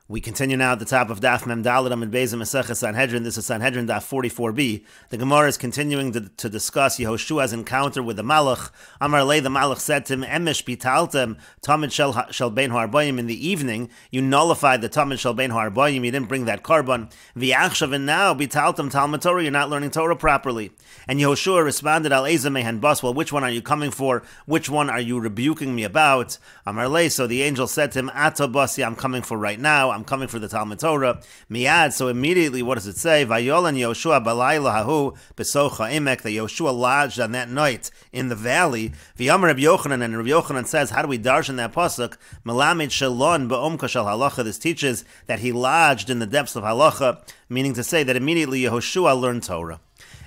We continue now at the top of Daf Mem Daled Amud Beis Meseches Sanhedrin. This is Sanhedrin Daf 44b. The Gemara is continuing to discuss Yehoshua's encounter with the Malach. Amar Lei, the Malach said to him, Emesh bitaltem Talmud shel bein ha'arbayim. In the evening, you nullified the Talmud shel bein ha'arbayim. You didn't bring that carbon. V'achshav, and now bitaltem Talmud Torah. You're not learning Torah properly. And Yehoshua responded, Al eza mehen bas. Well, which one are you coming for? Which one are you rebuking me about? Amar Lei, so the angel said to him, Ata basi, I'm coming for right now. I'm coming for the Talmud Torah. Miyad, so immediately, what does it say? Vayolan Yehoshua balayla hahu besocha emek, that Yehoshua lodged on that night in the valley. V'yamar Reb Yochanan, and Reb Yochanan says, how do we darshan that pasuk? Melamed shalon be'omka shel halacha. This teaches that he lodged in the depths of halacha, meaning to say that immediately Yehoshua learned Torah.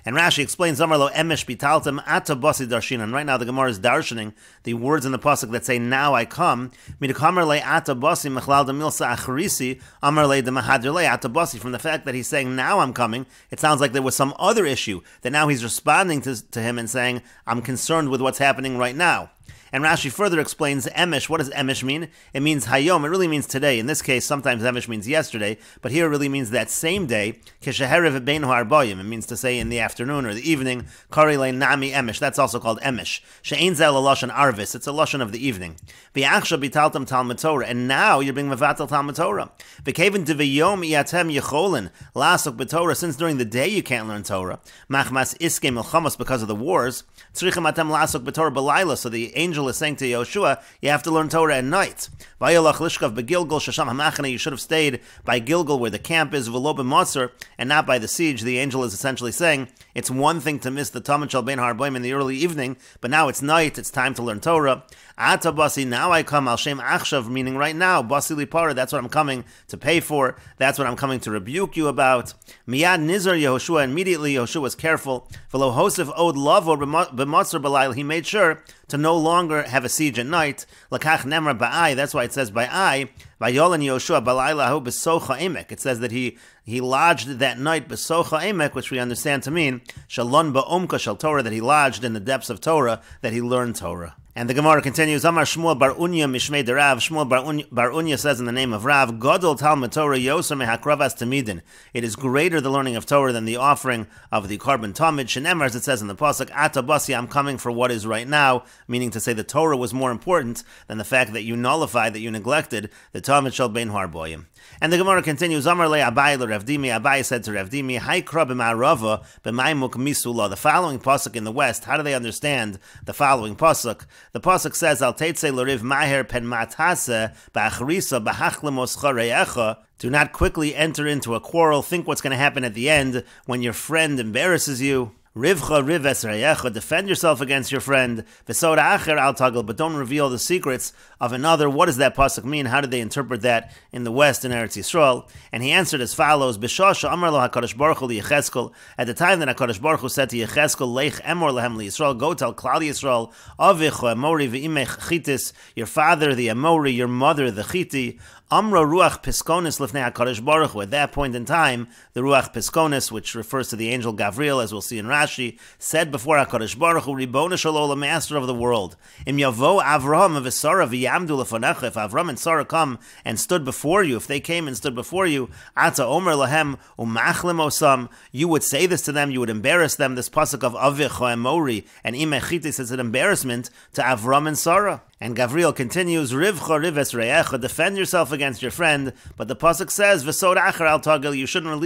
And Rashi explains, Amar lo emesh bitaltem ata basi darshin. And right now the Gemara is darshaning the words in the pasuk that say, now I come. Midikamer le ata basi mechlal de milsa achrisi, amar le de mahadir le ata basi. From the fact that he's saying, now I'm coming, it sounds like there was some other issue, that now he's responding to him and saying, I'm concerned with what's happening right now. And Rashi further explains emesh. What does emesh mean? It means hayom. It really means today. In this case, sometimes emesh means yesterday, but here it really means that same day. Kesheherev bein ha'arbayim. It means to say in the afternoon or the evening. Kari le nami emesh. That's also called emesh. She'ein zel a lashon arvis. It's a lashon of the evening. V'achshav bitaltem Talmud Torah. And now you're being mevatel Talmud Torah. V'keven devayom iatem yecholin lasok b'Torah. Since during the day you can't learn Torah. Machmas iske milchamos, because of the wars. Tzrichem atem lasok b'Torah b'layla. So the angel is saying to Yehoshua, you have to learn Torah at night. Vayolach lishkav begilgal shasham hamachane. You should have stayed by Gilgal, where the camp is, v'lo b'motzar, and not by the siege. The angel is essentially saying, it's one thing to miss the Talmud shel bein ha'arbayim in the early evening, but now it's night, it's time to learn Torah. Ata basi, now I come, al shem achshav, meaning right now, basi lipara, that's what I'm coming to pay for, that's what I'm coming to rebuke you about. Miyad nizar Yehoshua, immediately Yehoshua was careful. V'lo hosef od lavo b'motzar b'layl, he made sure to no longer have a siege at night. Lakach nemra ba'ai, that's why it says ba'ai. Vayolan Yehoshua balaylahu besocha emek. It says that he lodged that night besocha emek, which we understand to mean shalon ba'omka shel Torah, that he lodged in the depths of Torah, that he learned Torah. And the Gemara continues, Amar Shmuel bar Unya mishmei de Rav. Shmuel bar Unya says in the name of Rav, Godol Talmud Torah yoser mehakravas tamidin. It is greater the learning of Torah than the offering of the carbon Talmud. Shenemar, as it says in the pasuk, Ata basi, I'm coming for what is right now, meaning to say the Torah was more important than the fact that you nullified, that you neglected the Talmud shel bein ha'arbayim. And the Gemara continues, Amar le Abai le Rav Dimi. Abai said to Rav Dimi, Haikra b'ma'arava b'maimuk misula. The following pasuk in the west, how do they understand the following pasuk? The pasuk says, Al teitze l'riv maher pen matase ba'achrisa b'hachlemos chareyecha. Do not quickly enter into a quarrel. Think what's going to happen at the end when your friend embarrasses you. Rivcha riv esrayecha, defend yourself against your friend. V'soda acher al tagel, but don't reveal the secrets of another. What does that pasuk mean? How did they interpret that in the West in Eretz Yisrael? And he answered as follows: B'shasha amar lo Hakadosh Baruch Hu liYecheskel. At the time that Hakadosh Baruch Hu said to Yecheskel, Leich emor lehem liYisrael, go tell Klal Yisrael, Avicha Amori v'imech Chitis, your father the Amori, your mother the Chiti. Amra Ruach Piskonis Lifnei HaKadosh Baruch Hu. At that point in time, the Ruach Piskonis, which refers to the angel Gabriel, as we'll see in Rashi, said before HaKadosh Baruch Hu, Ribona Shalom, master of the world. Im Yavo Avraham v'Sara v'yamdu lefanecha. If Avram and Sarah come and stood before you, if they came and stood before you, Ata Omer Lahem Umachlim Osam, you would say this to them, you would embarrass them. This pasuk of Avicha Emori and Imechitis is an embarrassment to Avram and Sarah. And Gabriel continues, Rivcha rives reyecha, defend yourself against your friend. But the pasuk says, V'sod acher al tagil, you shouldn't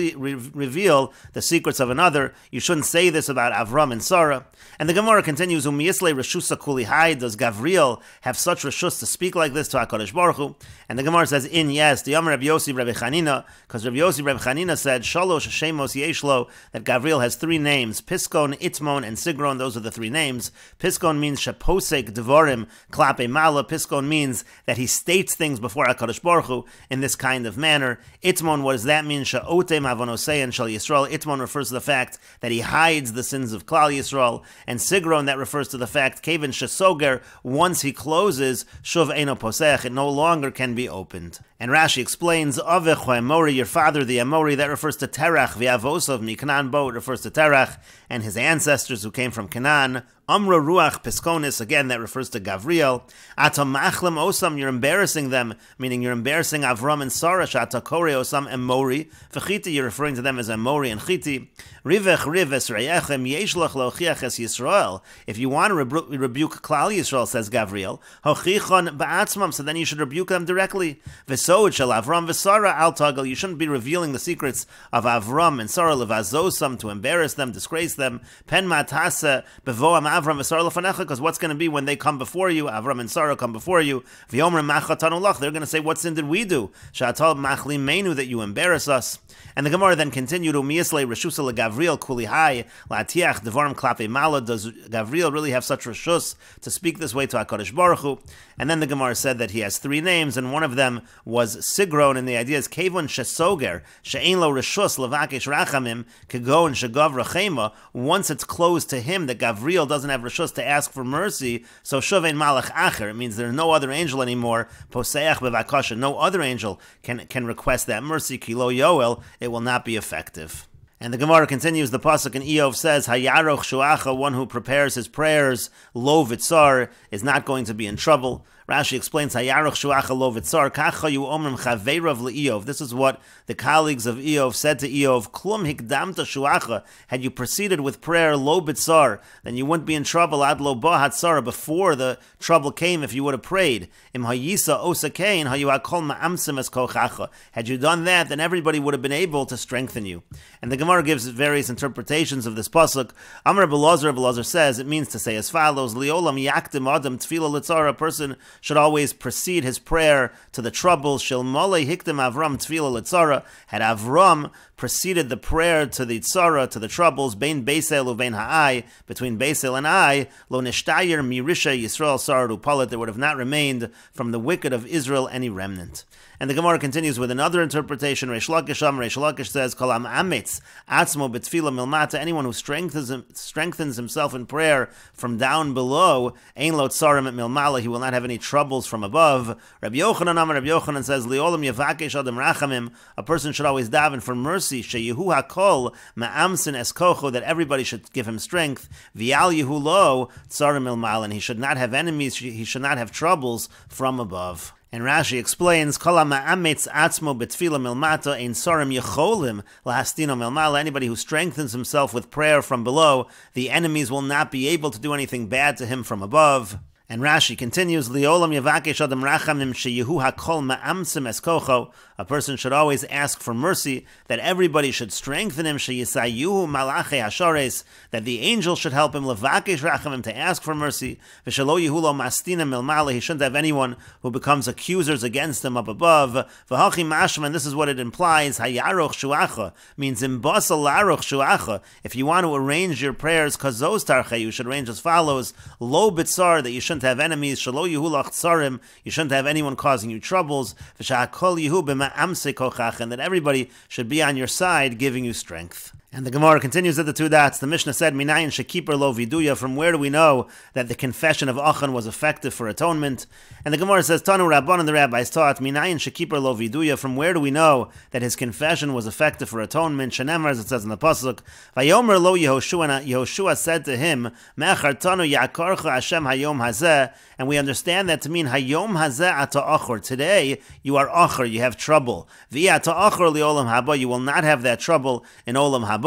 reveal the secrets of another. You shouldn't say this about Avram and Sarah. And the Gemara continues, Umiyisle reshusa kuli hai. Does Gabriel have such reshus to speak like this to HaKadosh Baruch Hu? And the Gemara says, yes, the Yom Rabbi Yossi Rabbi Chanina, because Rabbi Yossi Rabbi Chanina said, Shalosh Shemos Yeshlo, that Gabriel has three names, Piskon, Itmon, and Sigron. Those are the three names. Piskon means Shaposek Devarim Klap Mala. Piskon means that he states things before HaKadosh Baruch Hu in this kind of manner. Itmon, what does that mean? Sha'otem avonosei and shal Yisrael. Itmon refers to the fact that he hides the sins of Klal Yisrael. And Sigron, that refers to the fact, Kevin Shesoger, once he closes, Shuv Eino Posech, it no longer can be opened. And Rashi explains, Avech Amori, your father the Amori, that refers to Terach, V'avosov, Miknan Bo, it refers to Terach and his ancestors who came from Canaan. Amra Ruach Piskonis, again, that refers to Gavriel. Ata Machlam Osam, you're embarrassing them, meaning you're embarrassing Avram and Sarah. Ata Kore Osam Emori. V'chiti, you're referring to them as Emori and Chiti. Rivech Rives Reyechem Yeshlach Lochiach Es Yisrael. If you want to rebuke Klal Yisrael, says Gavriel, Hochichon Ba'atzmam, so then you should rebuke them directly. V'sod Shel Avram V'Sarah Al Tagal, you shouldn't be revealing the secrets of Avram and Sarah Levazosam to embarrass them, disgrace them. Pen Matasa Bevoam Avram and Sarah Lefanecha, because what's going to be when they come before you, Avram and Sarah come before you, V'yomer Machatanu Lach, they're going to say, what sin did we do? Sha'atal Machli Meinu, that you embarrass us. And the Gemara then continued, Umiyaslei Reshusa LeGavriel Kuli Hai La'atiach Devarim Klape Mala. Does Gavriel really have such Reshus to speak this way to HaKadosh Baruch Hu? And then the Gemara said that he has three names, and one of them was Sigron, and the idea is Kevon Shesoger She'ein Lo Reshus Levakesh Rachamim Kegon Shegav Rachema. Once it's closed to him that Gavriel doesn't have Reshus to ask for mercy, so Shuvein Malach Acher, it means there's no other angel anymore. Poseach Bevakasha, no other angel can request that mercy. Kilo Yoel, it will not be effective. And the Gemara continues, the pasuk in Eov says, Hayaroch Shuacha, one who prepares his prayers, lo vitzar, is not going to be in trouble. Rashi explains, Hayaroch Shuacha lo vitzar, kacha yu omrim chaveirav le'Eov. This is what the colleagues of Eov said to Eov, Klum hikdamta Shuacha, had you proceeded with prayer lo vitzar, then you wouldn't be in trouble ad lo ba hatzara, before the trouble came if you would have prayed. Im hayisa osakein hayu hakol ma'amsim es kochacha. Had you done that, then everybody would have been able to strengthen you. And the Gemara gives various interpretations of this pasuk. Amar Belazar says it means to say as follows: Liolam yakdim adam tefila litzara. A person should always precede his prayer to the troubles. Shel malei hikdim Avram tefila litzara. Had Avram preceded the prayer to the tzara, to the troubles, bein Beisel uvein ha'ai, between Beisel and Ai, lo nishtayer mirisha Yisrael saru palit, there would have not remained from the wicked of Israel any remnant. And the Gemara continues with another interpretation. Reish Lakish says, Kolam amitz atzmo betfila milmata, anyone who strengthens himself in prayer from down below, ein lo tsarim et milmala, he will not have any troubles from above. Rabbi Yochanan says, Liolam yavakesh adam rachamim, a person should always daven for mercy, sheyehu hakol ma'amsin eskocho, that everybody should give him strength, vial yehu lo tsarim milmala, and he should not have enemies, he should not have troubles from above. And Rashi explains, Kol ha'ma'ametz atzmo betfila milmata ein sorim yecholim lahastino milmala. Anybody who strengthens himself with prayer from below, the enemies will not be able to do anything bad to him from above. And Rashi continues, Liolam yavakesh adam rachamim sheyehu hakol ma'amsim eskocho. A person should always ask for mercy, that everybody should strengthen him, sheyisayuhu malache hashares, that the angel should help him, levakesh rachamim, to ask for mercy, v'shelo yehulo mastina milmala, he shouldn't have anyone who becomes accusers against him up above. V'hachi mashma, and this is what it implies, hayaroch shuacha, means imbasal laroch shuacha. If you want to arrange your prayers, kazos tarche, you should arrange as follows: lo bitzar, that you shouldn't have enemies, shelo yehulach tsarim, you shouldn't have anyone causing you troubles, v'sha'akol yehu b'ma amse kochach, and that everybody should be on your side, giving you strength. And the Gemara continues at the two dots. The Mishnah said, Minayin shekiper lo viduya, from where do we know that the confession of Achan was effective for atonement? And the Gemara says, Tanu Rabban, and the rabbis taught, Minayin shekiper lo viduya, from where do we know that his confession was effective for atonement? Shenemar, as it says in the pasuk, Vayomer lo Yehoshua, and Yehoshua said to him, Me'achar tanu yakarcha Hashem hayom hazeh, and we understand that to mean hayom hazeh ata achor, today you are achor, you have trouble. V'i ata achor li olam haba, you will not have that trouble in olam haba.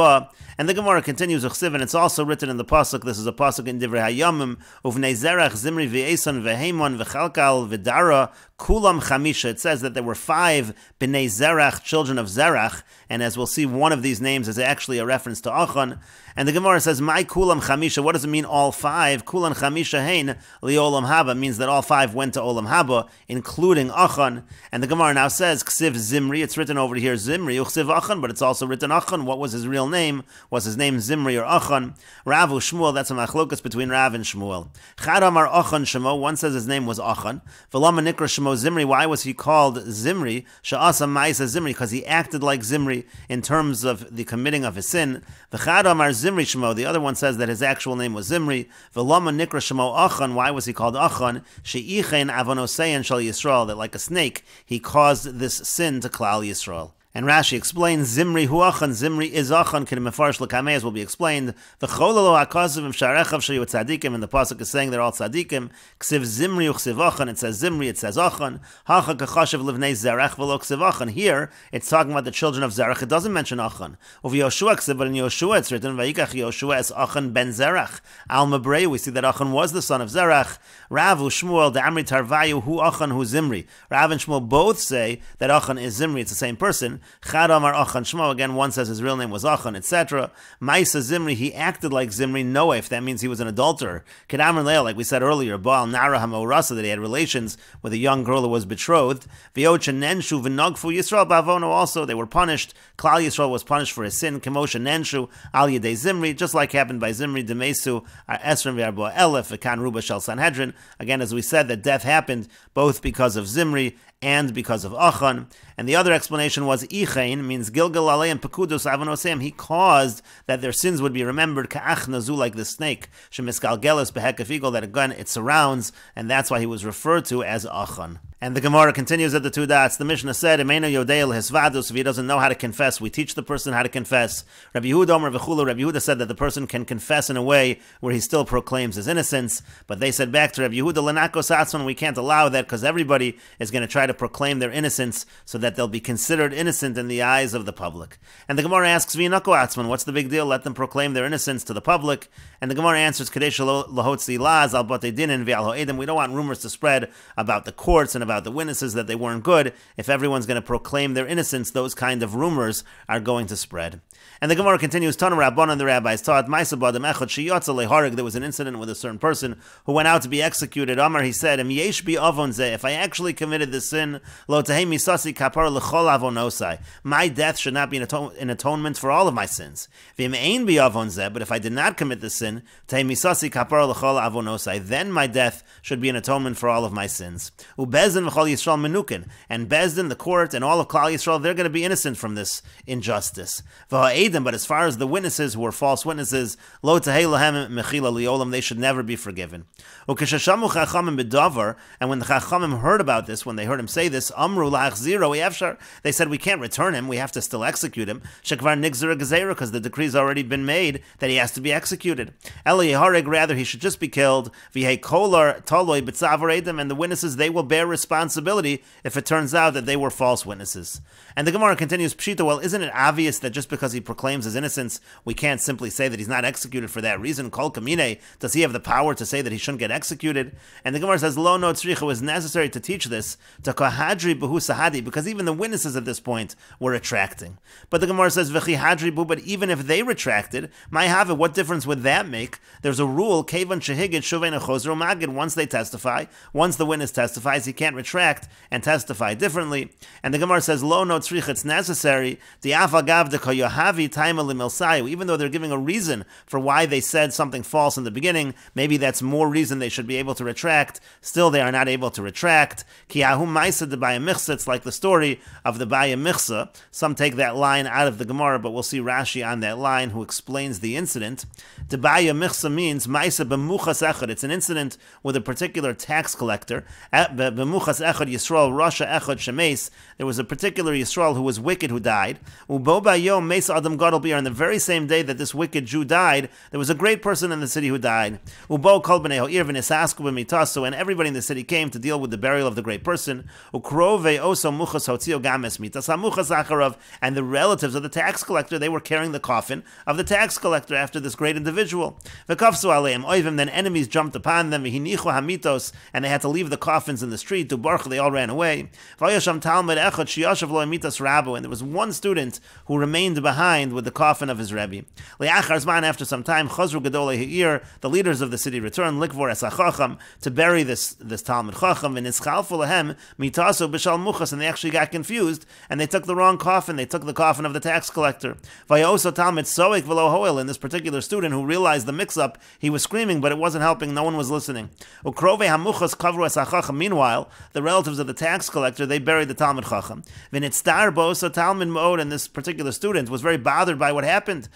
And the Gemara continues, and it's also written in the pasuk. This is a pasuk in Divrei Hayamim. Uvnei Zerach Zimri v'Eson v'Heimon v'Chalkal v'Dara kulam chamisha. It says that there were 5 bnei Zerach, children of Zerach, and as we'll see, one of these names is actually a reference to Achan. And the Gemara says, "My kulam chamisha." What does it mean? All 5. Kulan chamisha hein liolam haba means that all 5 went to olam haba, including Achan. And the Gemara now says, "Ksiv Zimri." It's written over here Zimri, Uchsiv Achan, but it's also written Achan. What was his real name? Was his name Zimri or Achan? Rav or Shmuel? That's a machlokas between Rav and Shmuel. Chad Amar Achan Shemo. One says his name was Achan. V'lama nikra Shemo Zimri. Why was he called Zimri? Sha'asa Ma'isa Zimri, because he acted like Zimri in terms of the committing of his sin. V'chad Amar Zimri Shemo. The other one says that his actual name was Zimri. V'lama nikra Shemo Achan. Why was he called Achan? She'ichein avonosein shal Yisrael. That like a snake, he caused this sin to Klal Yisrael. And Rashi explains, Zimri hu achan, Zimri is achan, k'dim mefarish l'kamei, as will be explained. V'chololo ha'kosevim sharechav shayu tzadikim, and the pasuk is saying they're all tzadikim. Ksiv Zimri u'ksiv achan, it says Zimri, it says achan. Hacha k'chashav livnei zerach v'lo ksiv achan. Here, it's talking about the children of Zerach. It doesn't mention achan. Uv Yoshua ksiv, but in Yoshua it's written, Vayikach Yoshua es achan ben Zerach. Al Mabreu, we see that achan was the son of Zerach. Rav u'Shmuel, the Amri Tarvayu, hu achan hu Zimri. Rav and Shmuel both say that achan is Zimri, it's the same person. Chad Amar Achan Shmo, again, one says his real name was Achan, etc. Maisa Zimri, he acted like Zimri, Noef, that means he was an adulterer. Kedamar Leil, like we said earlier, Baal Nara Hamorasa, that he had relations with a young girl who was betrothed. V'yocha Nenshu v'nogfu Yisrael Bavono, also, they were punished. Klal Yisrael was punished for his sin. Kemosha Nenshu, Al Yedei Zimri, just like happened by Zimri, Demesu, Esrim V'arbo Elef, V'kan Ruba Shel Sanhedrin. Again, as we said, that death happened both because of Zimri and because of Achan. And the other explanation was Ichain, means Gilgal Aleim Pekudos Avanosem. He caused that their sins would be remembered, Ka'ach Nazu, like the snake, Shemiskal Gelis Behekafigol, that again it surrounds, and that's why he was referred to as Achan. And the Gemara continues at the two dots. The Mishnah said, Emeino Yodeil Hisvadus, if he doesn't know how to confess, we teach the person how to confess. Rabbi Yehuda Omer V'chulu, Rabbi Yehuda said that the person can confess in a way where he still proclaims his innocence, but they said back to Rabbi Yehuda, Lenakos Atzman, we can't allow that because everybody is going to try to proclaim their innocence so that they'll be considered innocent in the eyes of the public. And the Gemara asks, V'inako Atzman, what's the big deal? Let them proclaim their innocence to the public. And the Gemara answers, Kadesh Lahotzi Laz Al Batei Dinin V'al Ho'edim. We don't want rumors to spread about the courts and about the witnesses that they weren't good. If everyone's going to proclaim their innocence, those kind of rumors are going to spread. And the Gemara continues, Tanu Rabbanan, the rabbis taught, Maisa Badam Echad Shiyotza Leharig, there was an incident with a certain person who went out to be executed. Amar, he said, Im yesh bi avon zeh, if I actually committed this sin, lo tehei misasi kapar lechol avonosai, my death should not be an atonement for all of my sins. V'im ein bi avon zeh, but if I did not commit this sin, tehei misasi kapar lechol avonosai, then my death should be an atonement for all of my sins. Ubezdin v'chol Yisrael menukin, and Bezdin, the court, and all of Klal Yisrael, they're going to be innocent from this injustice. But as far as the witnesses who were false witnesses, lo tehei lahem mechila liolam, they should never be forgiven. Ukeshashamu chachamim bedavar, and when the chachamim heard about this, when they heard him say this, amru la'achziro yefshar, they said, we can't return him, we have to still execute him. Shekvar nigzera gezera, because the decree's already been made that he has to be executed. Eli yehareg, rather he should just be killed. V'hei kolar toloi b'tzavar edem, and the witnesses, they will bear responsibility if it turns out that they were false witnesses. And the Gemara continues, Pshita, well, isn't it obvious that just because he proclaims his innocence, we can't simply say that he's not executed for that reason? Kol kamine, does he have the power to say that he shouldn't get executed? And the Gemara says, Lo no tzricha, was necessary to teach this to kahadri behu sahadi, because even the witnesses at this point were retracting. But the Gemara says, V'chi hadri bu, but even if they retracted, my have it, what difference would that make? There's a rule, kevan shehigid shuvein achozro magid, once they testify, once the witness testifies, he can't retract and testify differently. And the Gemara says, Lo no tzricha, it's necessary, di'afagav de koyohavi taima limilsayu, even though they're giving a reason for why they said something false in the beginning, maybe that's more reason they should be able to retract, still they are not able to retract. Ki ahu ma'isa de baya michsa, it's like the story of the baya michsa. Some take that line out of the Gemara, but we'll see Rashi on that line who explains the incident. De baya michsa means ma'isa b'muchas echad, it's an incident with a particular tax collector. B'muchas echad Yisrael Rasha echad shemes, there was a particular Yisrael who was wicked who died. Ubo ba'yom meis adam gadol b'yar, on the very same day that this wicked Jew died, there was a great person in the city who died. Ubo kol b'nei ha'ir v'nisasku b'mitaso, and everybody in the city came to deal with the burial of the great person. Ukrove oso muchas hotzio games mitas hamuchas acharav, and the relatives of the tax collector, they were carrying the coffin of the tax collector after this great individual. V'kafsu aleim oivim, then enemies jumped upon them, v'hinichu hamitos, and they had to leave the coffins in the street. Dubarch, they all ran away. V'yasham talmud echad shiyashav lo mitas rabu, and there was one student who remained behind with the coffin of his Rebbe. Le'achar zman, after some time, chazru gedolei ha'ir, the leaders of the city returned, likvor es ha'chacham, to bury this Talmud Chacham, and ischalfu lahem mitaso b'shal muchas, and they actually got confused, and they took the wrong coffin, they took the coffin of the tax collector. Vayoso Talmud soik v'lo hoel, and this particular student who realized the mix-up, he was screaming, but it wasn't helping, no one was listening. Ukrove hamuchas kavru es ha'chacham, meanwhile, the relatives of the tax collector, they buried the Talmud Chacham. V'nitztar bo'oso Talmud mo'od, and this particular student was very very bothered by what happened.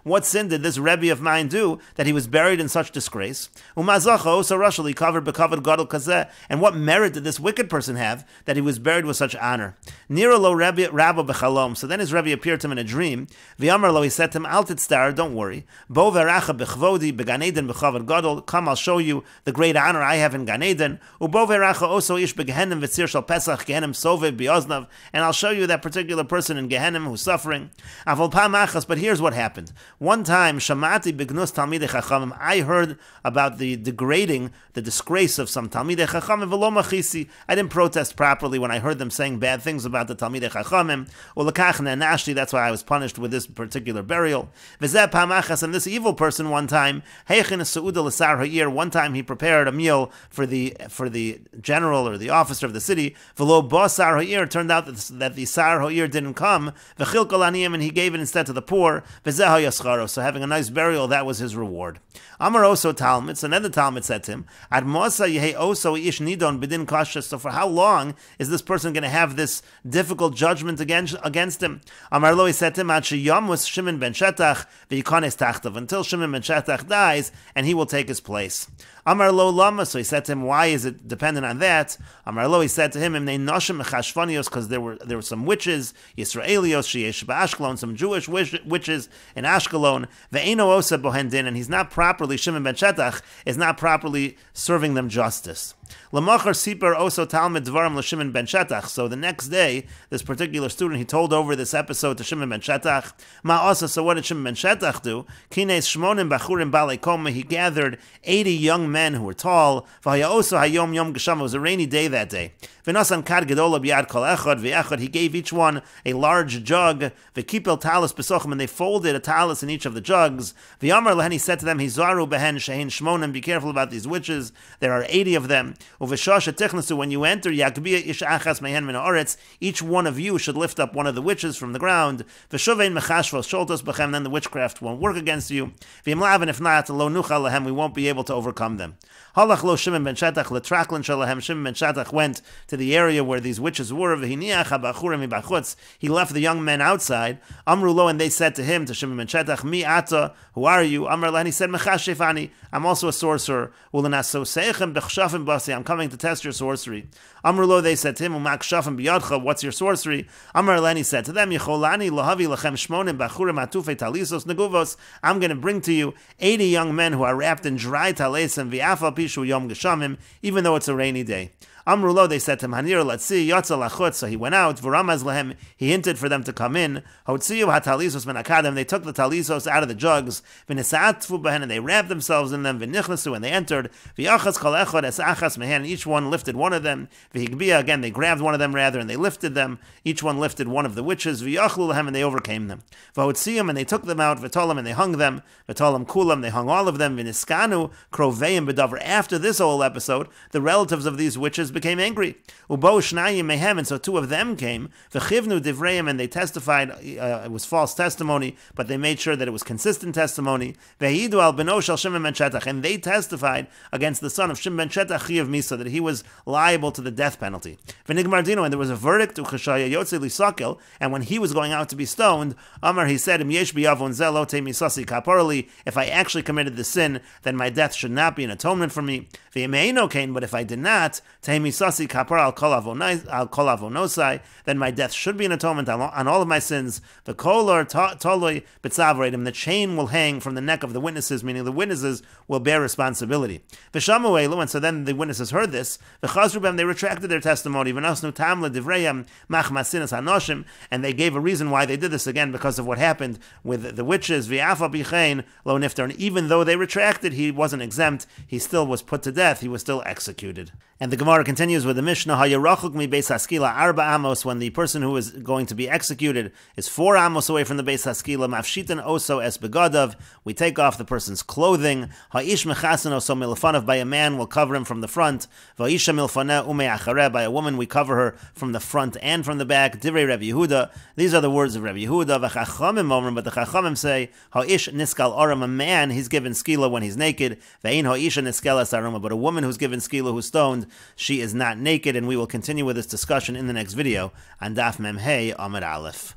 What sin did this Rebbe of mine do that he was buried in such disgrace? And what merit did this wicked person have that he was buried with such honor? So then his Rebbe appeared to him in a dream. He said to him, Al titztar, don't worry. Come, I'll show you the great honor I have in Gan Eden. And I'll show you that particular person in Gehenna who's suffering. But here's what happened. One time, I heard about the degrading, the disgrace of some Talmidei Chachamim. I didn't protest properly when I heard them saying bad things about the Talmidei Chachamim. That's why I was punished with this particular burial. And this evil person one time, one time he prepared a meal for the general or the officer of the city. It turned out that the Sar Ha'ir didn't come, and he gave it instead to the poor. So having a nice burial, that was his reward. Amar also Talmud, so then the Talmud said to him, so for how long is this person going to have this difficult judgment against him? Amar lo, he said to him, until Shimon ben Shetach dies, and he will take his place. Amar lo lama, so he said to him, why is it dependent on that? Amar lo, he said to him, because there were some witches, Yisraelios, sheyesh ba'Ashkelon, some Jewish witches in Ashkelon, ve'eno osa bohendin, and he's not properly, Shimon ben Shetach is not properly serving them justice. Lamachar Sipar also Talmud Dvarim LaShimon ben Shetach. So the next day, this particular student, he told over this episode to Shimon ben Shetach. Ma'asa, so what did Shimon ben Shetach do? Kines Shmonim Bachurim Balei Koma. He gathered 80 young men who were tall. V'haya also Hayom Yom Geshama. It was a rainy day that day. V'nasan Kad Gedola B'yad Kol Echad V'echad. He gave each one a large jug. V'kipel Talis B'sochim. And they folded a talis in each of the jugs. V'yamar Lehen, he said to them, Hizaru Behen Shehin Shmonim. Be careful about these witches. There are 80 of them. When you enter, each one of you should lift up one of the witches from the ground. Then the witchcraft won't work against you. And if not, we won't be able to overcome them. Shimon ben Shetach went to the area where these witches were. He left the young men outside. And they said to him, to Shimon ben Shetach, Mi ata, who are you? And he said, I'm also a sorcerer. I'm coming to test your sorcery. Amrulo, they said to him, what's your sorcery? Amar, he said to them, I'm going to bring to you 80 young men who are wrapped in dry talesim v'afal pishu yom geshamim, even though it's a rainy day. Amrulo, they said to him, Hanir, let's see, Yotza lachut. So he went out, V'ramaz lehem, he hinted for them to come in. Hotziyu ha-talisos ben akadem, they took the talisos out of the jugs, v'nisatfu behen, and they wrapped themselves in them, v'nichnasu, and they entered, v'yachas kol echad es achas mehen, and each one lifted one of them, v'higbiya, again, they grabbed one of them rather, and they lifted them, each one lifted one of the witches, v'yachlu lehem, and they overcame them. V'hotziyum, and they took them out, v'tolam, and they hung them, v'tolam kulam, they hung all of them, v'niskanu, kroveim b'davar. After this whole episode, the relatives of these witches became angry. Ubo shnayim mehem, and so two of them came. V'chivnu divreim, and they testified. It was false testimony, but they made sure that it was consistent testimony. Vehidu al beno shel Shimon ben Shetach, and they testified against the son of Shimon ben Shetach chiyav misa, that he was liable to the death penalty. V'nigmar dino, and there was a verdict uchashaya yotze lisakel, and when he was going out to be stoned, Amar, he said, Im yesh biyavon ze lo te misasi kaparli, if I actually committed the sin, then my death should not be an atonement for me. V'yemeino kain, but if I did not, te misasi kapar al kol avonosai, then my death should be an atonement on all of my sins. The kolor toloi b'tzavreidim, the chain will hang from the neck of the witnesses, meaning the witnesses will bear responsibility. V'shamu elu, and so then the witnesses heard this. V'chazru b'hem, they retracted their testimony. V'nosnu tam l'divreyam machmasinas hanoshim, and they gave a reason why they did this again, because of what happened with the witches. V'afa b'chein lo niftar, and even though they retracted, he wasn't exempt. He still was put to death. He was still executed. And the Gemara continues with the Mishnah, Hayarachuk mi beis haskila arba amos, when the person who is going to be executed is 4 amos away from the beis haskila, mafshitan oso es begadav, we take off the person's clothing, ha'ish mechasen oso milfanav, by a man will cover him from the front, va'isha milfaneh ume achareh, by a woman we cover her from the front and from the back, divrei Rav Yehuda, these are the words of Rav Yehuda, v'chachamim omrim, but the chachamim say, ha'ish niskal aram, a man, he's given skila when he's naked, va'in ha'isha niskal es aruma, but a woman who's given skila who's stoned, she is not naked, and we will continue with this discussion in the next video on Daf Mem Hey Amud Aleph.